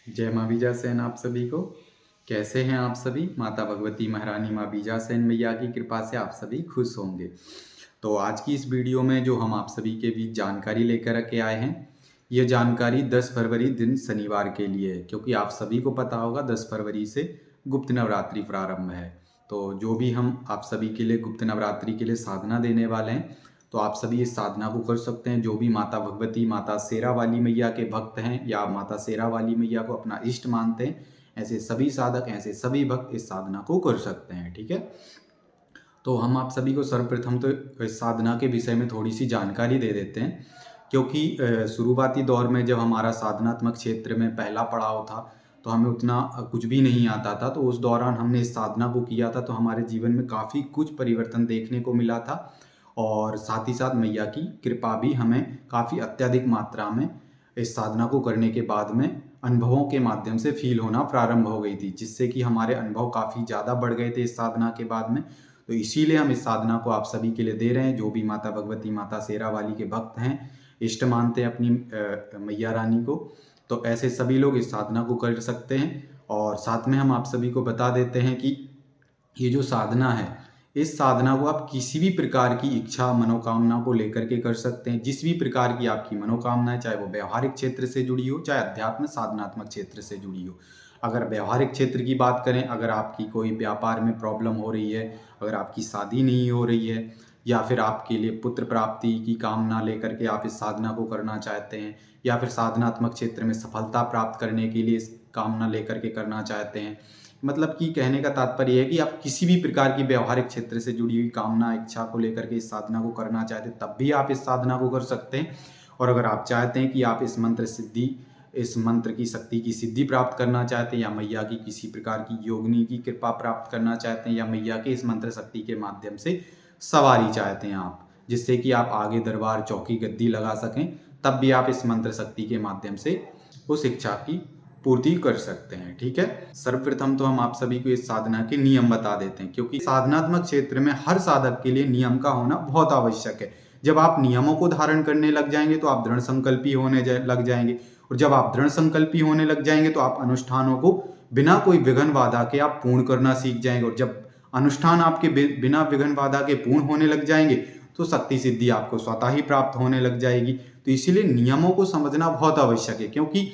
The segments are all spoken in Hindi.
जय माँ बीजासेन आप सभी को। कैसे हैं आप सभी? माता भगवती महारानी माँ बीजासेन मैया की कृपा से आप सभी खुश होंगे। तो आज की इस वीडियो में जो हम आप सभी के बीच जानकारी लेकर के आए हैं, ये जानकारी 10 फरवरी दिन शनिवार के लिए है, क्योंकि आप सभी को पता होगा 10 फरवरी से गुप्त नवरात्रि प्रारंभ है। तो जो भी हम आप सभी के लिए गुप्त नवरात्रि के लिए साधना देने वाले हैं, तो आप सभी इस साधना को कर सकते हैं। जो भी माता भगवती, माता शेरा वाली मैया के भक्त हैं या माता शेरा वाली मैया को अपना इष्ट मानते हैं, ऐसे सभी साधक, ऐसे सभी भक्त इस साधना को कर सकते हैं। ठीक है, तो हम आप सभी को सर्वप्रथम तो इस साधना के विषय में थोड़ी सी जानकारी दे देते हैं, क्योंकि शुरुआती दौर में जब हमारा साधनात्मक क्षेत्र में पहला पड़ाव था, तो हमें उतना कुछ भी नहीं आता था। तो उस दौरान हमने इस साधना को किया था, तो हमारे जीवन में काफ़ी कुछ परिवर्तन देखने को मिला था और साथ ही साथ मैया की कृपा भी हमें काफ़ी अत्यधिक मात्रा में इस साधना को करने के बाद में अनुभवों के माध्यम से फील होना प्रारंभ हो गई थी, जिससे कि हमारे अनुभव काफ़ी ज़्यादा बढ़ गए थे इस साधना के बाद में। तो इसीलिए हम इस साधना को आप सभी के लिए दे रहे हैं। जो भी माता भगवती, माता शेरा वाली के भक्त हैं, इष्ट मानते हैं अपनी मैया रानी को, तो ऐसे सभी लोग इस साधना को कर सकते हैं। और साथ में हम आप सभी को बता देते हैं कि ये जो साधना है, इस साधना को आप किसी भी प्रकार की इच्छा, मनोकामना को लेकर के कर सकते हैं। जिस भी प्रकार की आपकी मनोकामना है, चाहे वो व्यवहारिक क्षेत्र से जुड़ी हो, चाहे अध्यात्म साधनात्मक क्षेत्र से जुड़ी हो। अगर व्यवहारिक क्षेत्र की बात करें, अगर आपकी कोई व्यापार में प्रॉब्लम हो रही है, अगर आपकी शादी नहीं हो रही है, या फिर आपके लिए पुत्र प्राप्ति की कामना लेकर के आप इस साधना को करना चाहते हैं, या फिर साधनात्मक क्षेत्र में सफलता प्राप्त करने के लिए इस कामना लेकर के करना चाहते हैं, मतलब कि कहने का तात्पर्य है कि आप किसी भी प्रकार की व्यवहारिक क्षेत्र से जुड़ी हुई कामना, इच्छा को लेकर के इस साधना को करना चाहते हैं, तब भी आप इस साधना को कर सकते हैं। और अगर आप चाहते हैं कि आप इस मंत्र की शक्ति की सिद्धि प्राप्त करना चाहते हैं, या मैया की किसी प्रकार की योगिनी की कृपा प्राप्त करना चाहते हैं, या मैया के इस मंत्र शक्ति के माध्यम से सवारी चाहते हैं आप, जिससे कि आप आगे दरबार, चौकी, गद्दी लगा सकें, तब भी आप इस मंत्र शक्ति के माध्यम से उस इच्छा की पूर्ति कर सकते हैं। ठीक है, सर्वप्रथम तो हम आप सभी को इस साधना के नियम बता देते हैं, क्योंकि साधनात्मक क्षेत्र में हर साधक के लिए नियम का होना बहुत आवश्यक है। जब आप नियमों को धारण करने लग जाएंगे तो आप दृढ़ संकल्पी होने लग जाएंगे, और जब आप दृढ़ संकल्पी होने लग जाएंगे तो आप अनुष्ठानों को बिना कोई विघ्न बाधा के आप पूर्ण करना सीख जाएंगे। और जब अनुष्ठान आपके बिना विघ्न बाधा के पूर्ण होने लग जाएंगे, तो शक्ति सिद्धि आपको स्वतः ही प्राप्त होने लग जाएगी। तो इसीलिए नियमों को समझना बहुत आवश्यक है, क्योंकि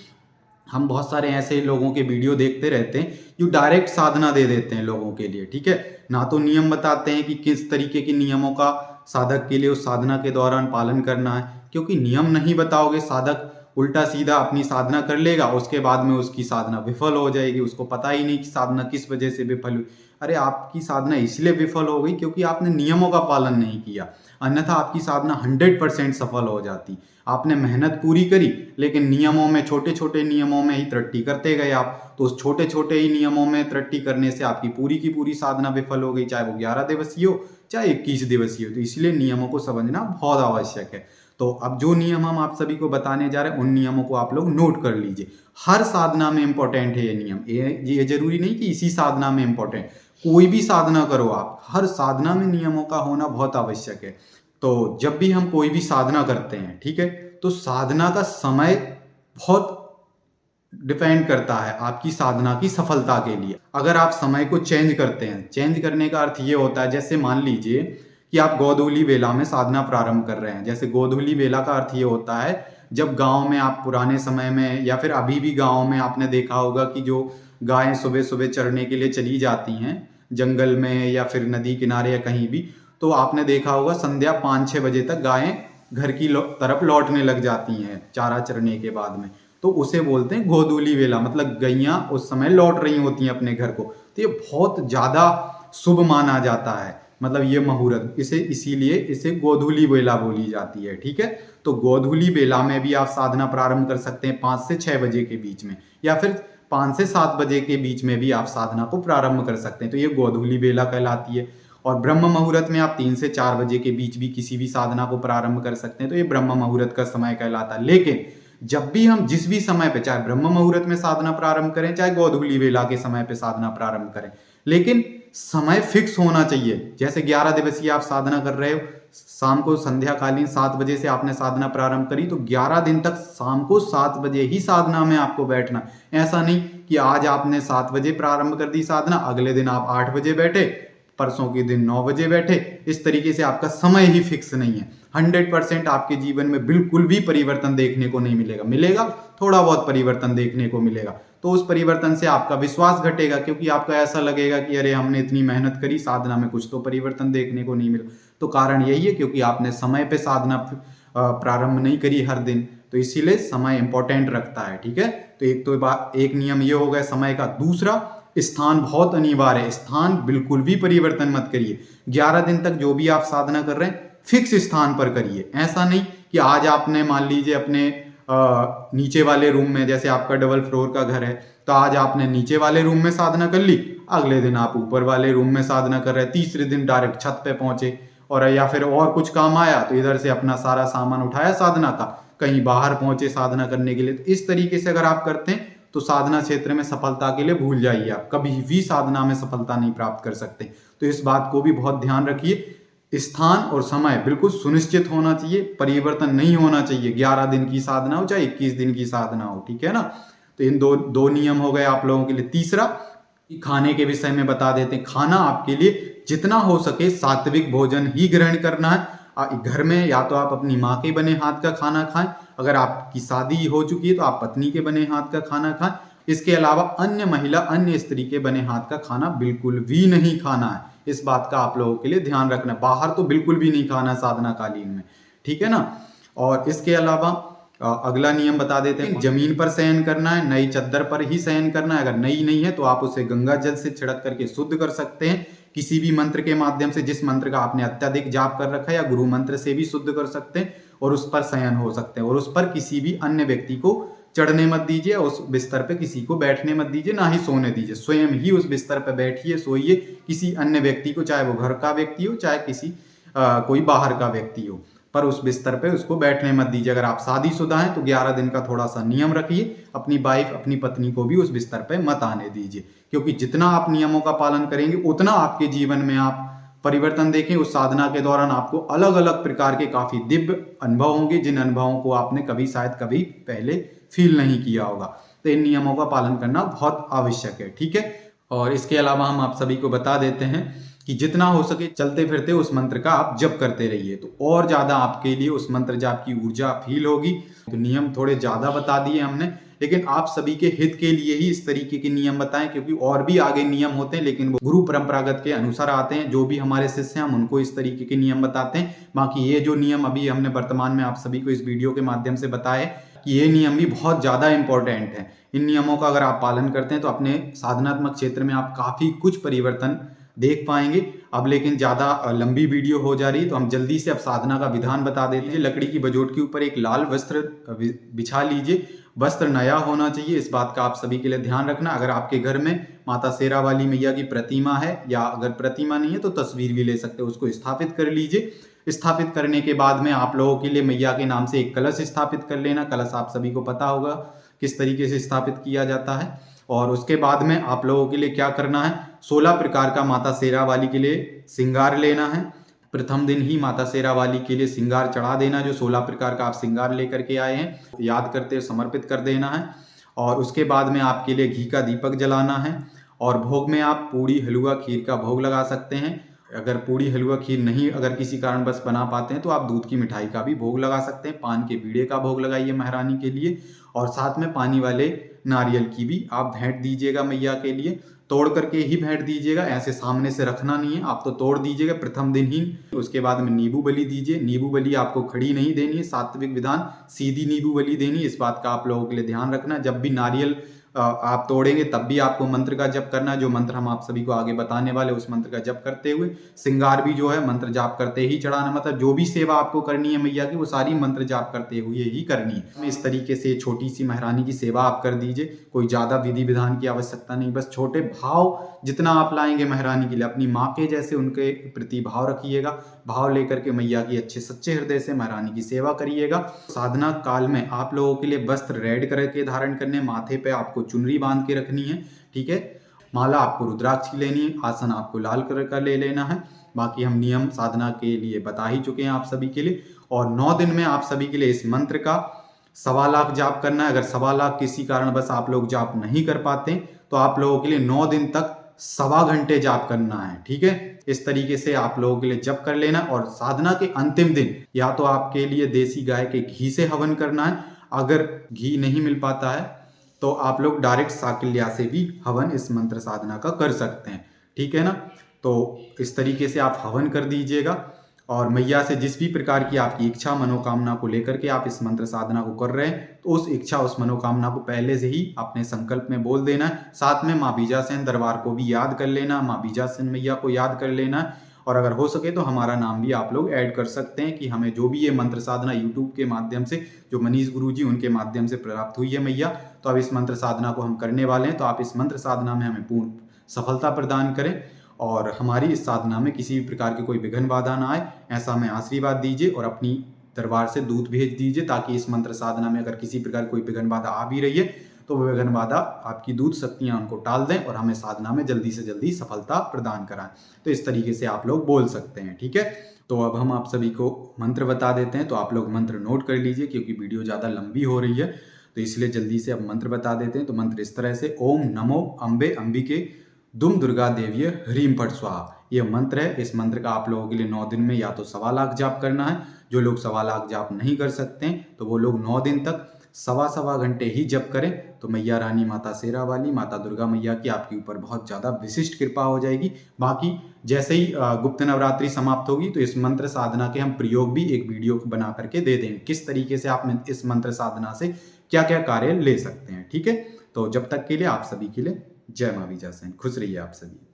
हम बहुत सारे ऐसे लोगों के वीडियो देखते रहते हैं जो डायरेक्ट साधना दे देते हैं लोगों के लिए। ठीक है, ना तो नियम बताते हैं कि किस तरीके के नियमों का साधक के लिए उस साधना के दौरान पालन करना है, क्योंकि नियम नहीं बताओगे, साधक उल्टा सीधा अपनी साधना कर लेगा, उसके बाद में उसकी साधना विफल हो जाएगी। उसको पता ही नहीं कि साधना किस वजह से विफल हुई। अरे आपकी साधना इसलिए विफल हो गई क्योंकि आपने नियमों का पालन नहीं किया, अन्यथा आपकी साधना 100% सफल हो जाती। आपने मेहनत पूरी करी, लेकिन नियमों में, छोटे छोटे नियमों में ही तरक्की करते गए आप, तो उस छोटे छोटे ही नियमों में तरक्की करने से आपकी पूरी की पूरी साधना विफल हो गई, चाहे वो 11 दिवसीय हो, चाहे 21 दिवसीय हो। तो इसलिए नियमों को समझना बहुत आवश्यक है। तो अब जो नियम हम आप सभी को बताने जा रहे हैं, उन नियमों को आप लोग नोट कर लीजिए। हर साधना में इंपॉर्टेंट है ये नियम। ये जरूरी नहीं कि इसी साधना में इंपॉर्टेंट, कोई भी साधना करो आप, हर साधना में नियमों का होना बहुत आवश्यक है। तो जब भी हम कोई भी साधना करते हैं, ठीक है, तो साधना का समय बहुत डिपेंड करता है आपकी साधना की सफलता के लिए। अगर आप समय को चेंज करते हैं, चेंज करने का अर्थ ये होता है, जैसे मान लीजिए कि आप गोधूली बेला में साधना प्रारंभ कर रहे हैं। जैसे गोधूली बेला का अर्थ ये होता है, जब गांव में आप पुराने समय में, या फिर अभी भी गांव में आपने देखा होगा कि जो गायें सुबह सुबह चरने के लिए चली जाती हैं जंगल में या फिर नदी किनारे या कहीं भी, तो आपने देखा होगा संध्या 5-6 बजे तक गायें घर की तरफ लौटने लग जाती हैं चारा चरने के बाद में। तो उसे बोलते हैं गोधूली वेला, मतलब गैया उस समय लौट रही होती हैं अपने घर को। तो ये बहुत ज्यादा शुभ माना जाता है, मतलब ये मुहूर्त, इसीलिए इसे गोधूली बेला बोली जाती है। ठीक है, तो गोधूली बेला में भी आप साधना प्रारंभ कर सकते हैं 5 से 6 बजे के बीच में, या फिर 5 से 7 बजे के बीच में भी आप साधना को प्रारंभ कर सकते हैं। तो ये गोधूली बेला कहलाती है। और ब्रह्म मुहूर्त में आप 3 से 4 बजे के बीच भी किसी भी साधना को प्रारंभ कर सकते हैं, तो ये ब्रह्म मुहूर्त का समय कहलाता है। लेकिन जब भी हम जिस भी समय पे, चाहे ब्रह्म मुहूर्त में साधना प्रारंभ करें, चाहे गोधूली बेला के समय पे साधना प्रारंभ करें, लेकिन समय फिक्स होना चाहिए। जैसे 11 दिवसीय आप साधना कर रहे हो, शाम को संध्याकालीन 7 बजे से आपने साधना प्रारंभ करी तो 11 दिन तक शाम को 7 बजे ही साधना में आपको बैठना। ऐसा नहीं कि आज आपने 7 बजे प्रारंभ कर दी साधना, अगले दिन आप 8 बजे बैठे, परसों के दिन 9 बजे बैठे। इस तरीके से आपका समय ही फिक्स नहीं है। 100% आपके जीवन में बिल्कुल भी परिवर्तन देखने को नहीं मिलेगा। मिलेगा थोड़ा बहुत परिवर्तन देखने को मिलेगा, तो उस परिवर्तन से आपका विश्वास घटेगा, क्योंकि आपको ऐसा लगेगा कि अरे हमने इतनी मेहनत करी, साधना में कुछ तो परिवर्तन देखने को नहीं मिला। तो कारण यही है क्योंकि आपने समय पे साधना प्रारंभ नहीं करी हर दिन, तो इसीलिए समय इंपॉर्टेंट रखता है। ठीक है, तो एक नियम ये हो गया समय का। दूसरा, स्थान बहुत अनिवार्य है। स्थान बिल्कुल भी परिवर्तन मत करिए। 11 दिन तक जो भी आप साधना कर रहे हैं फिक्स स्थान पर करिए। ऐसा नहीं कि आज आपने मान लीजिए अपने नीचे वाले रूम में, जैसे आपका डबल फ्लोर का घर है तो आज आपने नीचे वाले रूम में साधना कर ली, अगले दिन आप ऊपर वाले रूम में साधना कर रहे हैं, तीसरे दिन डायरेक्ट छत पे पहुंचे, और या फिर और कुछ काम आया तो इधर से अपना सारा सामान उठाया साधना का, कहीं बाहर पहुंचे साधना करने के लिए। तो इस तरीके से अगर आप करते हैं तो साधना क्षेत्र में सफलता के लिए भूल जाइए, आप कभी भी साधना में सफलता नहीं प्राप्त कर सकते। तो इस बात को भी बहुत ध्यान रखिए। स्थान और समय बिल्कुल सुनिश्चित होना चाहिए, परिवर्तन नहीं होना चाहिए। 11 दिन की साधना हो चाहे 21 दिन की साधना हो, ठीक है ना। तो इन दो नियम हो गए आप लोगों के लिए। तीसरा, खाने के विषय में बता देते हैं। खाना आपके लिए जितना हो सके सात्विक भोजन ही ग्रहण करना है। घर में या तो आप अपनी माँ के बने हाथ का खाना खाएं, अगर आपकी शादी हो चुकी है तो आप पत्नी के बने हाथ का खाना खाएं। इसके अलावा अन्य स्त्री के बने हाथ का खाना बिल्कुल भी नहीं खाना है। इस बात का आप लोगों के लिए ध्यान रखना। बाहर तो बिल्कुल भी नहीं खाना साधना कालीन में, ठीक है ना। और इसके अलावा अगला नियम बता देते हैं। जमीन पर शयन करना है, नई चद्दर पर ही शयन करना है। अगर नई नहीं है तो आप उसे गंगा जल से छिड़क करके शुद्ध कर सकते हैं, किसी भी मंत्र के माध्यम से, जिस मंत्र का आपने अत्यधिक जाप कर रखा है, या गुरु मंत्र से भी शुद्ध कर सकते हैं, और उस पर शयन हो सकते हैं। और उस पर किसी भी अन्य व्यक्ति को चढ़ने मत दीजिए, उस बिस्तर पे किसी को बैठने मत दीजिए, ना ही सोने दीजिए। स्वयं ही उस बिस्तर पे बैठिए, सोइए। किसी अन्य व्यक्ति को, चाहे वो घर का व्यक्ति हो चाहे किसी कोई बाहर का व्यक्ति हो, पर उस बिस्तर पे उसको बैठने मत दीजिए। अगर आप शादीशुदा हैं तो 11 दिन का थोड़ा सा नियम रखिए, अपनी वाइफ, अपनी पत्नी को भी उस बिस्तर पे मत आने दीजिए, क्योंकि जितना आप नियमों का पालन करेंगे उतना आपके जीवन में आप परिवर्तन देखें। उस साधना के दौरान आपको अलग अलग प्रकार के काफी दिव्य अनुभव होंगे, जिन अनुभवों को आपने कभी पहले फील नहीं किया होगा। तो इन नियमों का पालन करना बहुत आवश्यक है, ठीक है। और इसके अलावा हम आप सभी को बता देते हैं कि जितना हो सके चलते फिरते उस मंत्र का आप जप करते रहिए, तो और ज्यादा आपके लिए उस मंत्र जाप की ऊर्जा फील होगी। तो नियम थोड़े ज्यादा बता दिए हमने, लेकिन आप सभी के हित के लिए ही इस तरीके के नियम बताएं, क्योंकि और भी आगे नियम होते हैं लेकिन वो गुरु परंपरागत के अनुसार आते हैं। जो भी हमारे शिष्य हैं हम उनको इस तरीके के नियम बताते हैं। बाकी ये जो नियम अभी हमने वर्तमान में आप सभी को इस वीडियो के माध्यम से बताए कि ये नियम भी बहुत ज्यादा इंपॉर्टेंट है। इन नियमों का अगर आप पालन करते हैं तो अपने साधनात्मक क्षेत्र में आप काफी कुछ परिवर्तन देख पाएंगे। अब लेकिन ज्यादा लंबी वीडियो हो जा रही है तो हम जल्दी से अब साधना का विधान बता देते हैं। लकड़ी की बजोट के ऊपर एक लाल वस्त्र बिछा लीजिए। वस्त्र नया होना चाहिए, इस बात का आप सभी के लिए ध्यान रखना। अगर आपके घर में माता शेरा वाली मैया की प्रतिमा है, या अगर प्रतिमा नहीं है तो तस्वीर भी ले सकते हो, उसको स्थापित कर लीजिए। स्थापित करने के बाद में आप लोगों के लिए मैया के नाम से एक कलश स्थापित कर लेना। कलश आप सभी को पता होगा किस तरीके से स्थापित किया जाता है। और उसके बाद में आप लोगों के लिए क्या करना है, 16 प्रकार का माता शेरा वाली के लिए श्रृंगार लेना है। प्रथम दिन ही माता शेरा वाली के लिए श्रृंगार चढ़ा देना, जो 16 प्रकार का आप श्रृंगार लेकर के आए हैं, याद करते समर्पित कर देना है। और उसके बाद में आपके लिए घी का दीपक जलाना है। और भोग में आप पूड़ी, हलवा, खीर का भोग लगा सकते हैं। अगर पूड़ी, हलवा, खीर नहीं अगर किसी कारणवश बना पाते हैं तो आप दूध की मिठाई का भी भोग लगा सकते हैं। पान के बीड़े का भोग लगाइए महारानी के लिए, और साथ में पानी वाले नारियल की भी आप भेंट दीजिएगा मैया के लिए। तोड़ करके ही भेंट दीजिएगा, ऐसे सामने से रखना नहीं है, आप तो तोड़ दीजिएगा प्रथम दिन ही। उसके बाद में नींबू बलि दीजिए। नींबू बलि आपको खड़ी नहीं देनी है, सात्विक विधान, सीधी नींबू बलि देनी है। इस बात का आप लोगों के लिए ध्यान रखना। जब भी नारियल आप तोड़ेंगे तब भी आपको मंत्र का जप करना है, जो मंत्र हम आप सभी को आगे बताने वाले उस मंत्र का जप करते हुए। श्रृंगार भी जो है मंत्र जाप करते ही चढ़ाना, मतलब जो भी सेवा आपको करनी है मैया की वो सारी मंत्र जाप करते हुए ही करनी है। इस तरीके से छोटी सी महारानी की सेवा आप कर दीजिए, कोई ज्यादा विधि विधान की आवश्यकता नहीं, बस छोटे भाव जितना आप लाएंगे महारानी के लिए, अपनी माँ के जैसे उनके प्रति भाव रखिएगा। भाव लेकर के मैया की अच्छे सच्चे हृदय से महारानी की सेवा करिएगा। साधना काल में आप लोगों के लिए वस्त्र रेड करके धारण करने, माथे पे आपको चुनरी बांध के रखनी है, ठीक है। माला आपको रुद्राक्ष की लेनी है, आसन आपको लाल कलर का ले लेना है। बाकी हम नियम साधना के लिए बता ही चुके हैं आप सभी के लिए। और 9 दिन में आप सभी के लिए इस मंत्र का 1.25 लाख जाप करना है। अगर 1.25 लाख किसी कारण बस आप लोग जाप नहीं कर पाते तो आप लोगों के लिए 9 दिन तक 1.25 घंटे जाप करना है, ठीक है। इस तरीके से आप लोगों के लिए जप कर लेना। और साधना के अंतिम दिन या तो आपके लिए देसी गाय के घी से हवन करना है, अगर घी नहीं मिल पाता है तो आप लोग डायरेक्ट साकिल्या से भी हवन इस मंत्र साधना का कर सकते हैं, ठीक है ना। तो इस तरीके से आप हवन कर दीजिएगा और मैया से जिस भी प्रकार की आपकी इच्छा मनोकामना को लेकर के आप इस मंत्र साधना को कर रहे हैं तो उस इच्छा उस मनोकामना को पहले से ही अपने संकल्प में बोल देना है। साथ में माँ बीजासेन दरबार को भी याद कर लेना, माँ बीजासेन मैया को याद कर लेना है। और अगर हो सके तो हमारा नाम भी आप लोग ऐड कर सकते हैं कि हमें जो भी ये मंत्र साधना यूट्यूब के माध्यम से जो मनीष गुरुजी उनके माध्यम से प्राप्त हुई है मैया, तो अब इस मंत्र साधना को हम करने वाले हैं। तो आप इस मंत्र साधना में हमें पूर्ण सफलता प्रदान करें और हमारी इस साधना में किसी भी प्रकार की कोई विघ्न बाधा ना आए, ऐसा हमें आशीर्वाद दीजिए। और अपनी दरबार से दूत भेज दीजिए ताकि इस मंत्र साधना में अगर किसी प्रकार कोई विघ्न बाधा आ भी रही है तो वह विघ्न बाधा आपकी दूत शक्तियां उनको टाल दें और हमें साधना में जल्दी से जल्दी सफलता प्रदान कराएं। तो इस तरीके से आप लोग बोल सकते हैं, ठीक है। तो अब हम आप सभी को मंत्र बता देते हैं, तो आप लोग मंत्र नोट कर लीजिए क्योंकि वीडियो ज़्यादा लंबी हो रही है तो इसलिए जल्दी से अब मंत्र बता देते हैं। तो मंत्र इस तरह से, ओम नमो अम्बे अंबिके दुम दुर्गा देवीय ह्रीम फट स्वाहा, ये मंत्र है। इस मंत्र का आप लोगों के लिए 9 दिन में या तो 1.25 लाख जाप करना है। जो लोग 1.25 लाख जाप नहीं कर सकते हैं तो वो लोग 9 दिन तक 1.25 घंटे ही जप करें तो मैया रानी माता शेरा वाली माता दुर्गा मैया की आपके ऊपर बहुत ज़्यादा विशिष्ट कृपा हो जाएगी। बाकी जैसे ही गुप्त नवरात्रि समाप्त होगी तो इस मंत्र साधना के हम प्रयोग भी एक वीडियो बना करके दे देंगे, किस तरीके से आप इस मंत्र साधना से क्या क्या कार्य ले सकते हैं, ठीक है। तो जब तक के लिए आप सभी के लिए जय माँ बीजासेन, खुश रहिए आप सभी।